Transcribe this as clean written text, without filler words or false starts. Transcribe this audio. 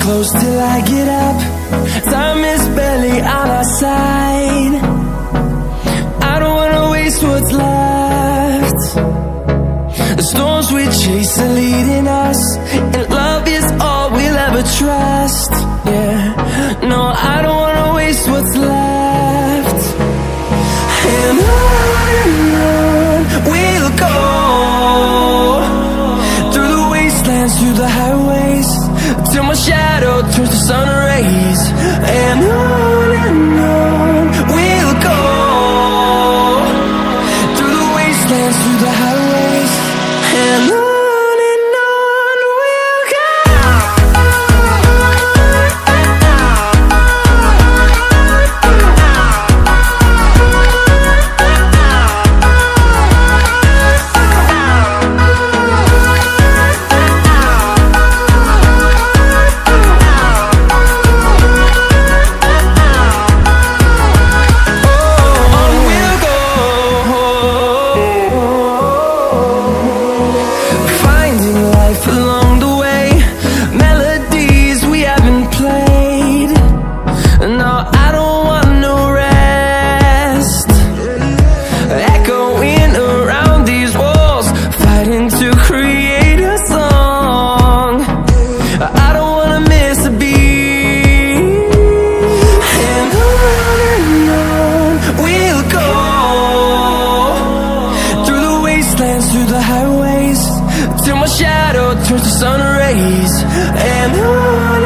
close till I get up. Time is barely on our side. I don't wanna waste what's left. The storms we chase are leading us, and love is all we'll ever trust. Yeah, no, I don't wanna waste what's left. And on we'll go, through the wastelands, through the highways, till my shadow turns to sun rays. And on we'll go, through the wastelands, through the highways, and on we'll go. Through the highways, till my shadow turns to sun rays. And on